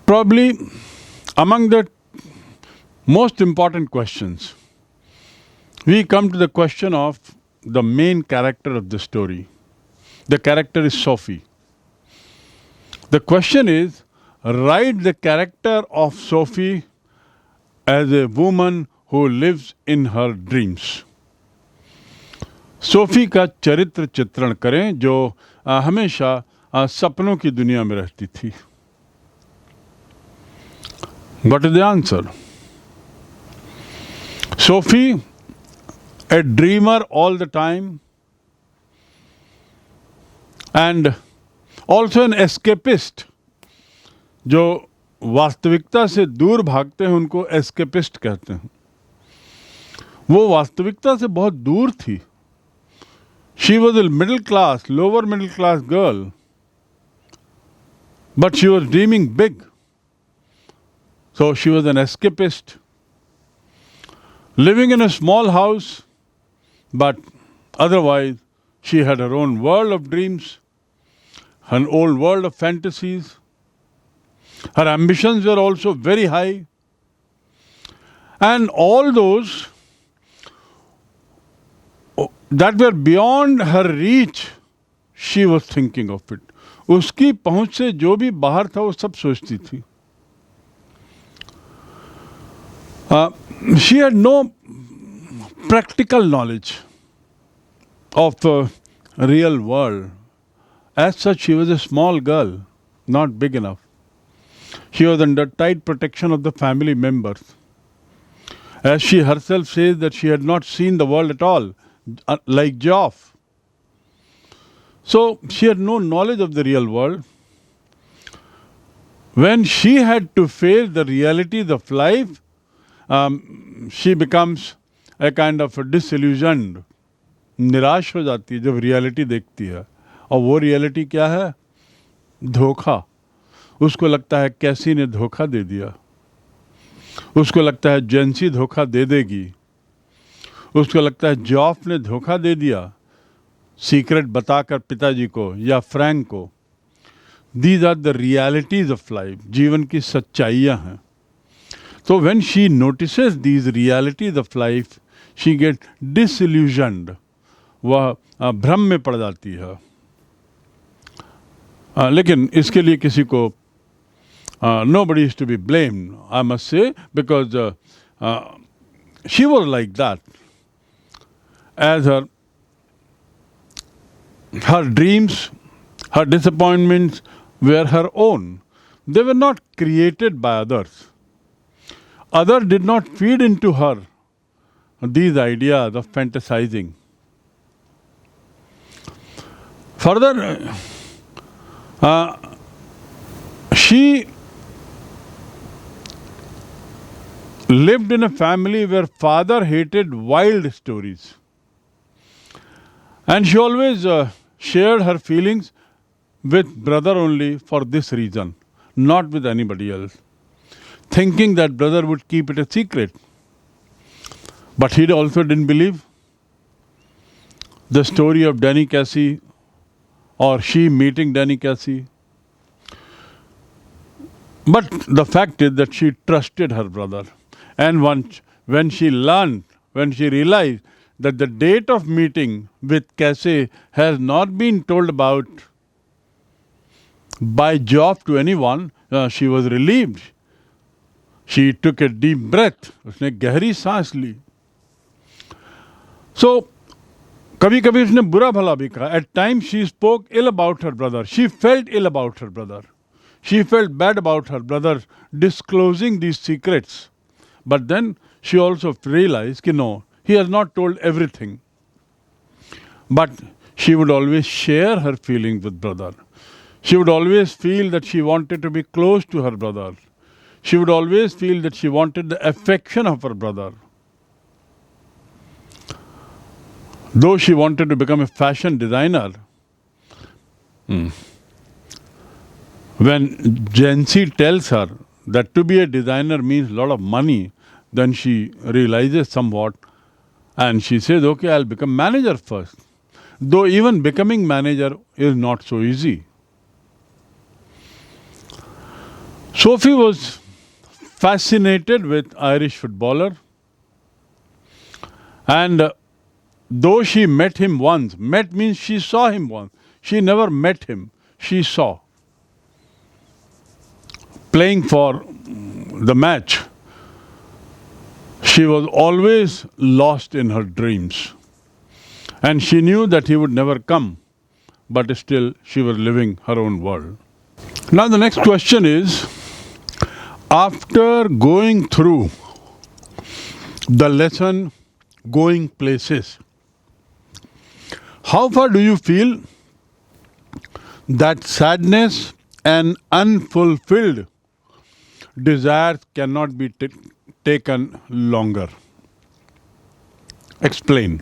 Probably among the most important questions, we come to the question of the main character of the story. The character is Sophie. The question is, write the character of Sophie as a woman who lives in her dreams. Sophie का चरित्र चित्रण करें जो हमेशा सपनों की दुनिया में रहती थी. What is the answer? Sophie, a dreamer all the time and also an escapist. जो वास्तविकता से दूर भागते हैं उनको एस्केपिस्ट कहते हैं. वो वास्तविकता से बहुत दूर थी. She was a middle class, lower middle class girl, but she was dreaming big. So she was an escapist, living in a small house, but otherwise she had her own world of dreams, her own world of fantasies. Her ambitions were also very high. And all those that were beyond her reach, she was thinking of it. उसकी पहुंच से जो भी बाहर था वो सब सोचती थी. She had no practical knowledge of the real world. As such, she was a small girl, not big enough. She was under tight protection of the family members. As she herself says that she had not seen the world at all, like Geoff. So she had no knowledge of the real world. When she had to face the realities of life, she becomes a kind of disillusioned. निराश हो जाती है जब reality देखती है. और वो reality क्या है? धोखा. उसको लगता है कैसी ने धोखा दे दिया. उसको लगता है जेंसी धोखा दे देगी. उसको लगता है जॉफ ने धोखा दे दिया सीक्रेट बताकर पिताजी को या फ्रैंक को. These are the realities of life. जीवन की सच्चाइयाँ हैं. तो when she notices these realities of life she get disillusioned. वह भ्रम में पड़ जाती है. लेकिन इसके लिए किसी को nobody is to be blamed, I must say, because she was like that. As her dreams, her disappointments were her own. They were not created by others. Others did not feed into her these ideas of fantasizing. Further, she lived in a family where father hated wild stories. And she always shared her feelings with brother only for this reason, not with anybody else, thinking that brother would keep it a secret. But he also didn't believe the story of Danny Casey or she meeting Danny Casey. But the fact is that she trusted her brother. And when she realized that the date of meeting with Casey has not been told about by Geoff to anyone, she was relieved. She took a deep breath. उसने गहरी सांस ली. So, कभी-कभी उसने बुरा भला भी कहा. At times she spoke ill about her brother. She felt ill about her brother. She felt bad about her brother disclosing these secrets. But then she also realized that no, he has not told everything. But she would always share her feelings with brother. She would always feel that she wanted to be close to her brother. She would always feel that she wanted the affection of her brother. Though she wanted to become a fashion designer, when Jancy tells her that to be a designer means a lot of money, then she realizes somewhat and she says, okay, I'll become manager first. Though even becoming manager is not so easy. Sophie was fascinated with Irish footballer, and though she met him once, met means she saw him once. She never met him. She saw. Playing for the match, she was always lost in her dreams. And she knew that he would never come, but still she was living her own world. Now the next question is, after going through the lesson going places, how far do you feel that sadness and unfulfilled desires cannot be taken longer? Explain.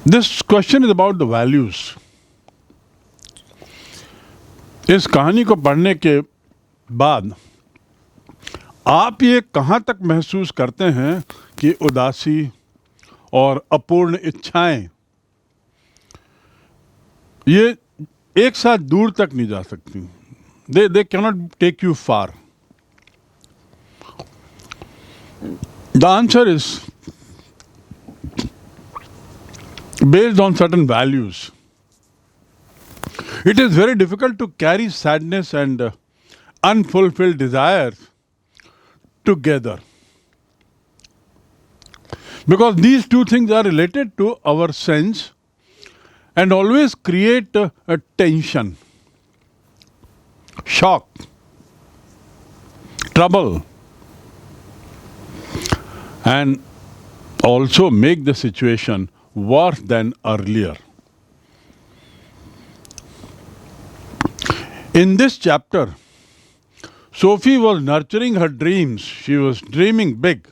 This question is about the values. इस कहानी को पढ़ने के बाद आप ये कहाँ तक महसूस करते हैं कि उदासी और अपूर्ण इच्छाएं ये एक साथ दूर तक नहीं जा सकती. They cannot take you far. The answer is based on certain values. It is very difficult to carry sadness and unfulfilled desires together, because these two things are related to our sense and always create a tension, shock, trouble, and also make the situation worse than earlier. In this chapter, Sophie was nurturing her dreams. She was dreaming big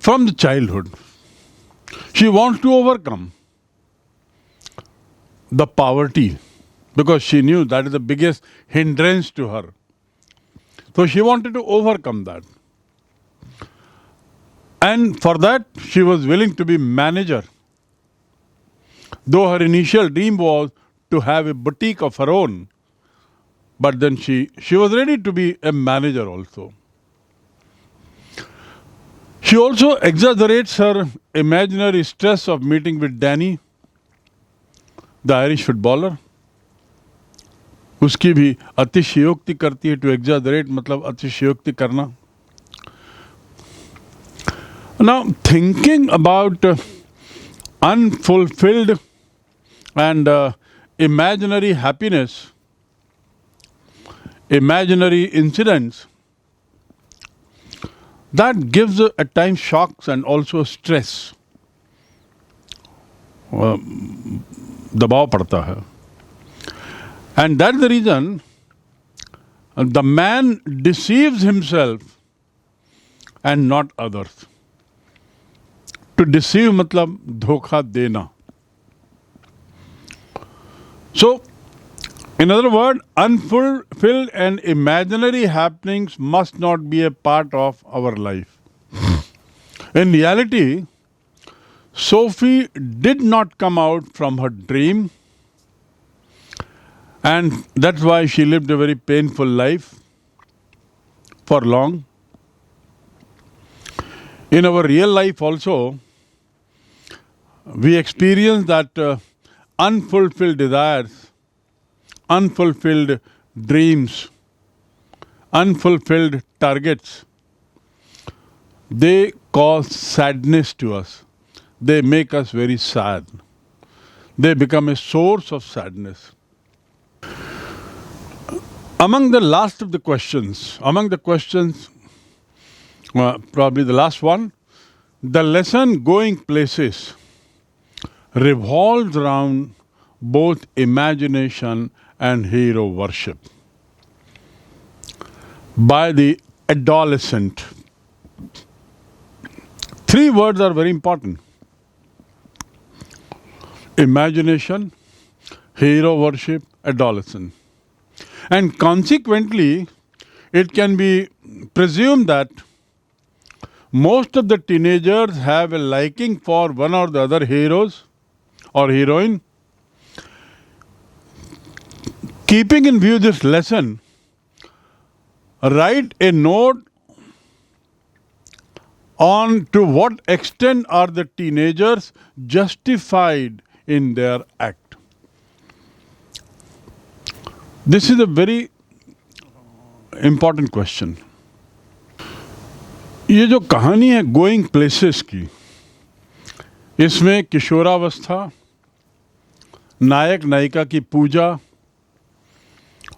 from the childhood. She wants to overcome the poverty because she knew that is the biggest hindrance to her. So she wanted to overcome that. And for that, she was willing to be manager. Though her initial dream was to have a boutique of her own, but then she was ready to be a manager also. She also exaggerates her imaginary stress of meeting with Danny, the Irish footballer. उसकी भी अतिशयोक्ति करती है. To exaggerate मतलब अतिशयोक्ति करना. Now, thinking about unfulfilled and imaginary happiness, imaginary incidents, that gives at times shocks and also stress. दबाव पड़ता है. And that's the reason the man deceives himself and not others. To deceive मतलब धोखा देना. So, in other words, unfulfilled and imaginary happenings must not be a part of our life. In reality, Sophie did not come out from her dream, and that's why she lived a very painful life for long. In our real life also, we experience that unfulfilled desires, unfulfilled dreams, unfulfilled targets, they cause sadness to us. They make us very sad. They become a source of sadness. Among the last of the questions, probably the last one, the lesson going places revolves around both imagination and hero worship by the adolescent. Three words are very important: imagination, hero worship, adolescent. And consequently, it can be presumed that most of the teenagers have a liking for one or the other heroes or heroine. Keeping in view this lesson, write a note on to what extent are the teenagers justified in their act. This is a very important question. ये जो कहानी है going places की, इसमें किशोरावस्था, नायक नायिका की पूजा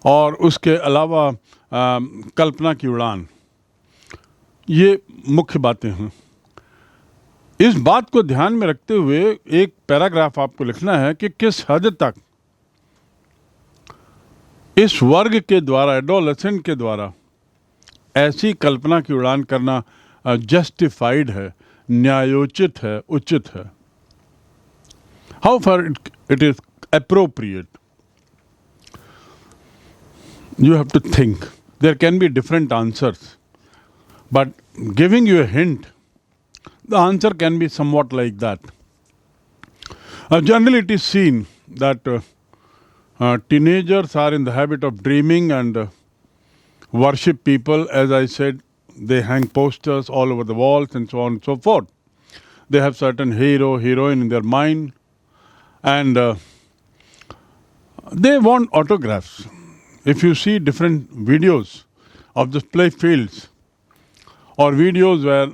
और उसके अलावा कल्पना की उड़ान, ये मुख्य बातें हैं. इस बात को ध्यान में रखते हुए एक पैराग्राफ आपको लिखना है कि किस हद तक इस वर्ग के द्वारा, एडोलेसेंट के द्वारा ऐसी कल्पना की उड़ान करना जस्टिफाइड है, न्यायोचित है, उचित है. How far it is appropriate. You have to think. There can be different answers. But giving you a hint, the answer can be somewhat like that. Generally, it is seen that teenagers are in the habit of dreaming and worship people. As I said, they hang posters all over the walls and so on and so forth. They have certain hero, heroine in their mind. And they want autographs. If you see different videos of the play fields or videos where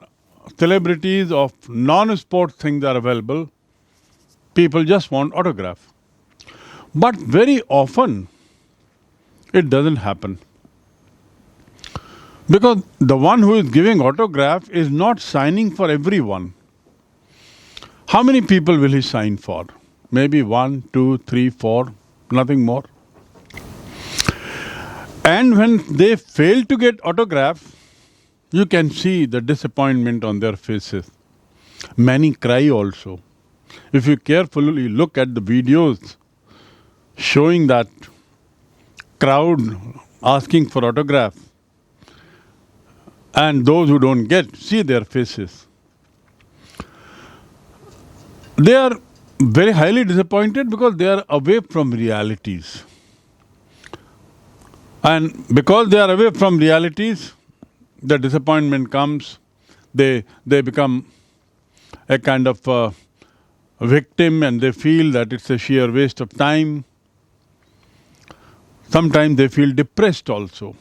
celebrities of non-sport things are available, people just want autograph. But very often, it doesn't happen. Because the one who is giving autograph is not signing for everyone. How many people will he sign for? Maybe 1, 2, 3, 4, nothing more. And when they fail to get autograph, you can see the disappointment on their faces. Many cry also. If you carefully look at the videos showing that crowd asking for autograph and those who don't get, see their faces. They are very highly disappointed because they are away from realities. And because they are away from realities, the disappointment comes. They become a kind of victim and they feel that it's a sheer waste of time. Sometimes they feel depressed also.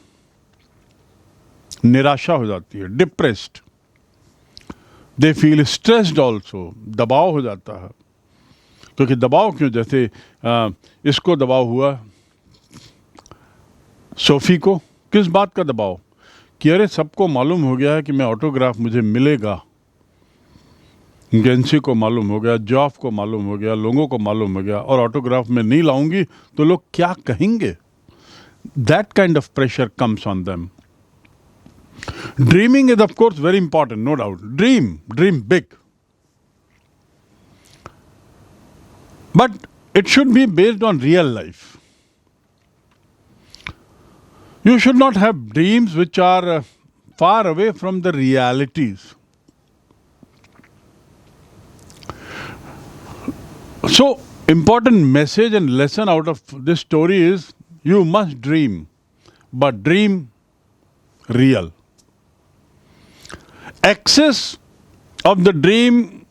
निराशा हो जाती है, depressed. They feel stressed also. दबाव हो जाता है. क्योंकि दबाव क्यों, जैसे इसको दबाव हुआ सोफी को, किस बात का दबाव कि अरे सबको मालूम हो गया है कि मैं ऑटोग्राफ मुझे मिलेगा. एजेंसी को मालूम हो गया, जॉब को मालूम हो गया, लोगों को मालूम हो गया और ऑटोग्राफ में नहीं लाऊंगी तो लोग क्या कहेंगे. That kind of pressure comes on them. Dreaming is of course very important, no doubt. Dream big. But it should be based on real life. You should not have dreams which are far away from the realities. So, important message and lesson out of this story is you must dream, but dream real. Excess of the dream,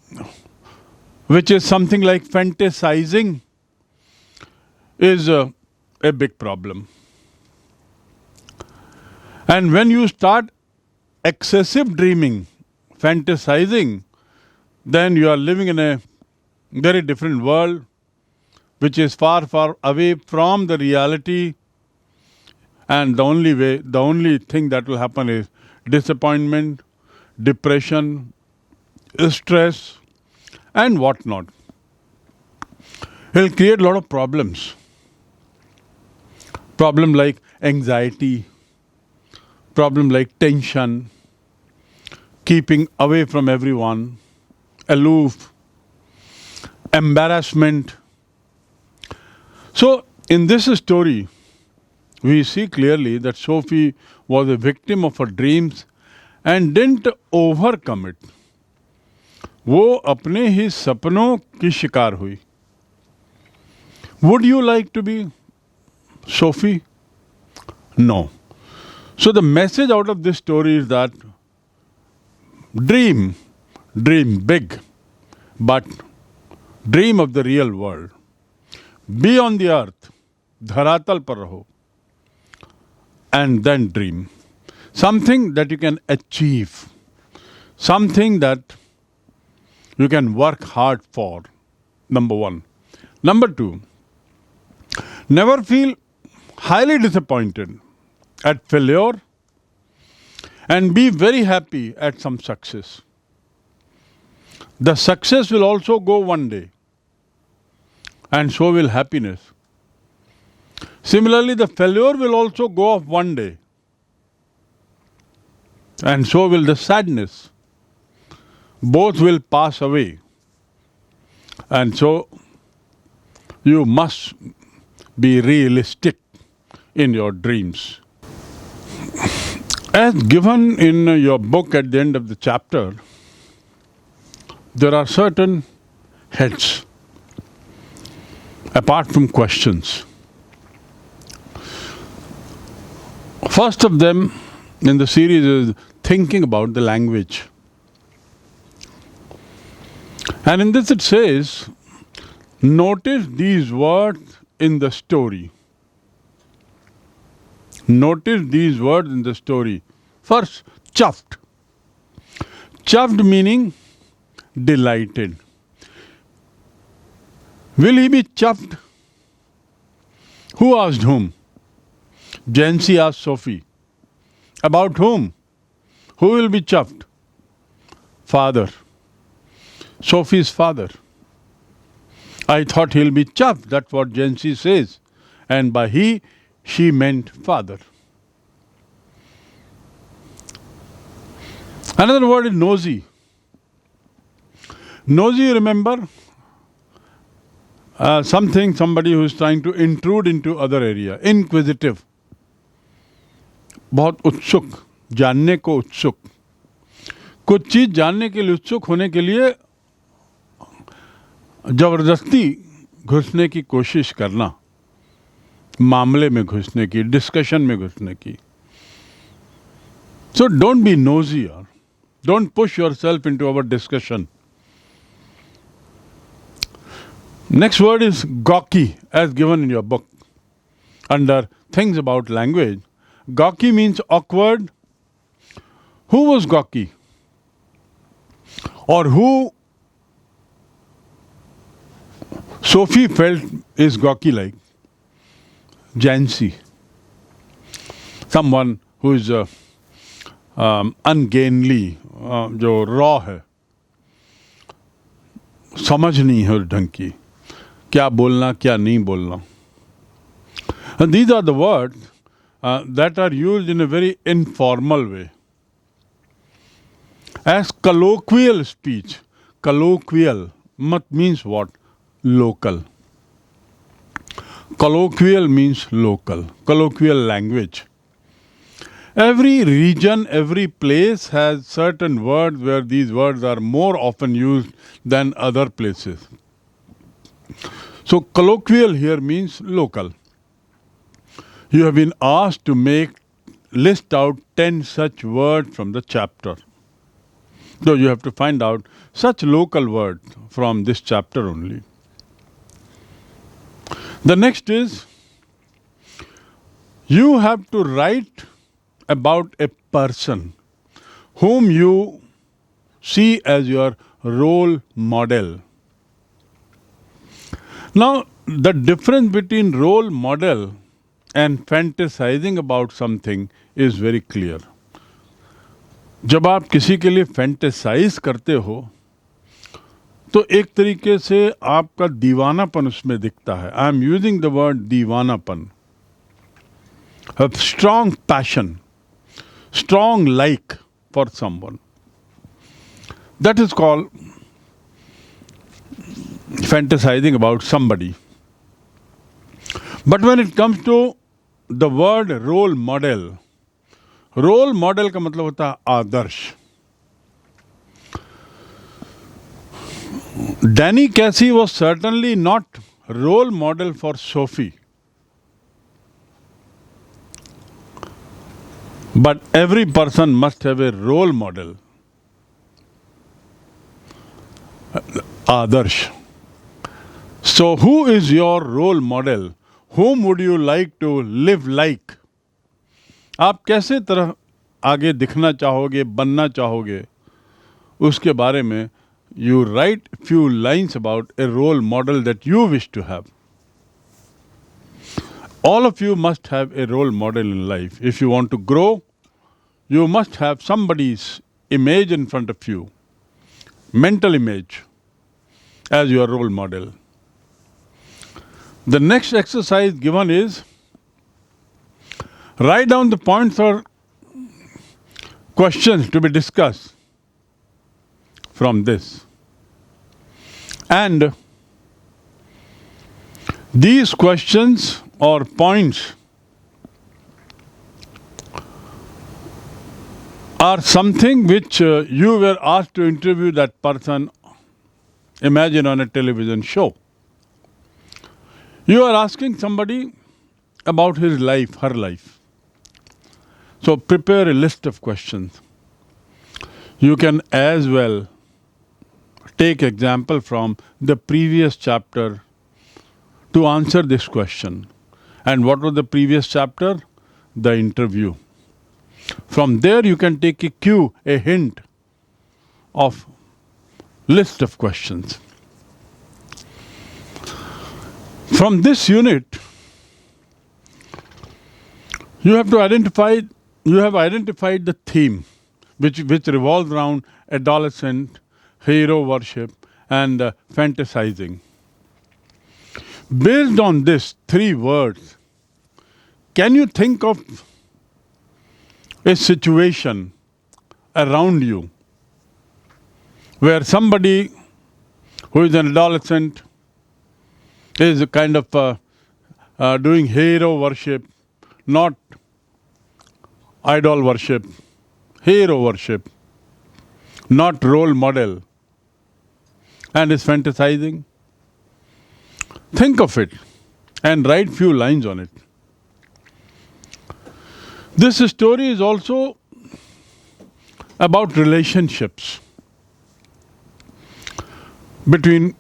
which is something like fantasizing, is a big problem. And when you start excessive dreaming, fantasizing, then you are living in a very different world, which is far, far away from the reality. And the only thing that will happen is disappointment, depression, stress, and whatnot. It will create a lot of problems. Problem like anxiety, problem like tension, keeping away from everyone, aloof, embarrassment. So, in this story, we see clearly that Sophie was a victim of her dreams and didn't overcome it. वो अपने ही सपनों की शिकार हुई. Would you like to be Sophie? No. So the message out of this story is that dream big, but dream of the real world. Be on the earth, धरातल पर रहो, and then dream. Something that you can achieve, something that you can work hard for, number one. Number two, never feel highly disappointed at failure and be very happy at some success. The success will also go one day, and so will happiness. Similarly, the failure will also go off one day, and so will the sadness. Both will pass away, and so you must be realistic in your dreams. As given in your book at the end of the chapter, there are certain heads apart from questions. First of them in the series is thinking about the language. And in this it says, notice these words in the story. Notice these words in the story. First, chuffed. Chuffed meaning delighted. Will he be chuffed? Who asked whom? Jancy asked Sophie. About whom? Who will be chuffed? Father. Sophie's father. I thought he'll be chuffed. That's what Jancy says. And by he, she meant father. Another word is nosy. Nosy, remember? Somebody who is trying to intrude into other area. Inquisitive. बहुत उत्सुक, जानने को उत्सुक. कुछ चीज जानने के लिए उत्सुक होने के लिए जबरदस्ती घुसने की कोशिश करना, मामले में घुसने की, डिस्कशन में घुसने की. So don't be nosy, or don't push yourself into our discussion. Next word is gawky, as given in your book. Under things about language, gawky means awkward. Who was gawky? Or who Sophie felt is gawky like? Jancy. Someone who is ungainly, जो raw है, समझ नहीं है ढंग की, क्या बोलना क्या नहीं बोलना. And these are the words that are used in a very informal way. As colloquial speech, colloquial means what? Local. Colloquial means local, colloquial language. Every region, every place has certain words where these words are more often used than other places. So colloquial here means local. You have been asked to list out 10 such words from the chapter. So you have to find out such local words from this chapter only. The next is, you have to write about a person whom you see as your role model. Now, the difference between role model and fantasizing about something is very clear. जब आप किसी के लिए fantasise करते हो तो एक तरीके से आपका दीवानापन उसमें दिखता है. I am using the word दीवानापन. A strong passion, strong like for someone. That is called fantasizing about somebody. But when it comes to the word role model का मतलब होता है आदर्श. Danny Casey was certainly not role model for Sophie. But every person must have a role model. Adarsh. So, who is your role model? Whom would you like to live like? आप कैसे तरह आगे दिखना चाहोगे, बनना चाहोगे, उसके बारे में you write few lines about a role model that you wish to have. All of you must have a role model in life. If you want to grow, you must have somebody's image in front of you, mental image, as your role model. The next exercise given is write down the points or questions to be discussed from this. And these questions or points are something which you were asked to interview that person, imagine on a television show. You are asking somebody about his life, her life. So prepare a list of questions. You can as well take example from the previous chapter to answer this question. And what was the previous chapter? The interview. From there you can take a cue, a hint of list of questions. From this unit, you have identified the theme which revolves around adolescent, hero worship, and fantasizing. Based on this 3 words, can you think of a situation around you where somebody who is an adolescent is a kind of doing hero worship, not idol worship, hero worship, not role model, and is fantasizing? Think of it and write few lines on it. This story is also about relationships between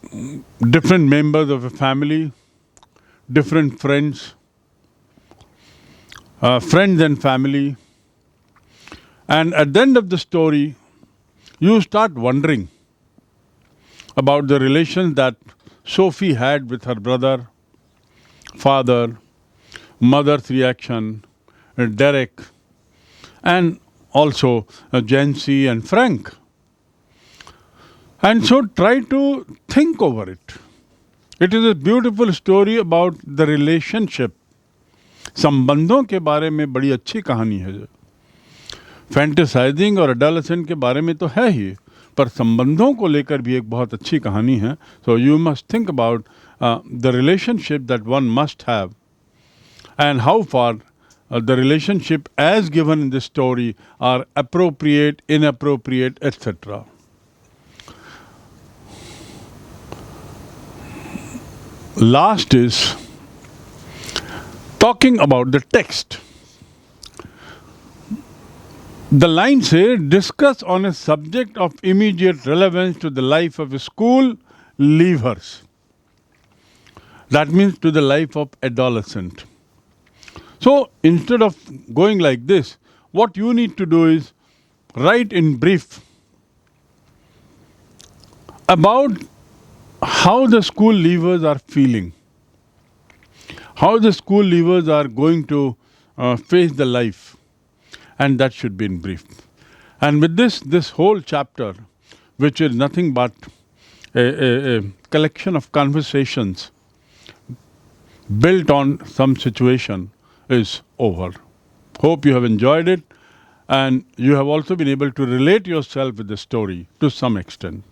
different members of a family, different friends and family. And at the end of the story, you start wondering about the relations that Sophie had with her brother, father, mother's reaction, Derek, and also Jancy and Frank. And so try to think over it. It is a beautiful story about the relationship. संबंधों के बारे में बड़ी अच्छी कहानी है. Fantasising और adolescent के बारे में तो है ही, पर संबंधों को लेकर भी एक बहुत अच्छी कहानी है. So you must think about the relationship that one must have and how far the relationship as given in this story are appropriate, inappropriate, etc. Last is talking about the text. The line says, discuss on a subject of immediate relevance to the life of school leavers. That means to the life of adolescent. So instead of going like this, what you need to do is write in brief about how the school leavers are feeling, how the school leavers are going to face the life, and that should be in brief. And with this whole chapter, which is nothing but a collection of conversations built on some situation, is over. Hope you have enjoyed it, and you have also been able to relate yourself with the story to some extent.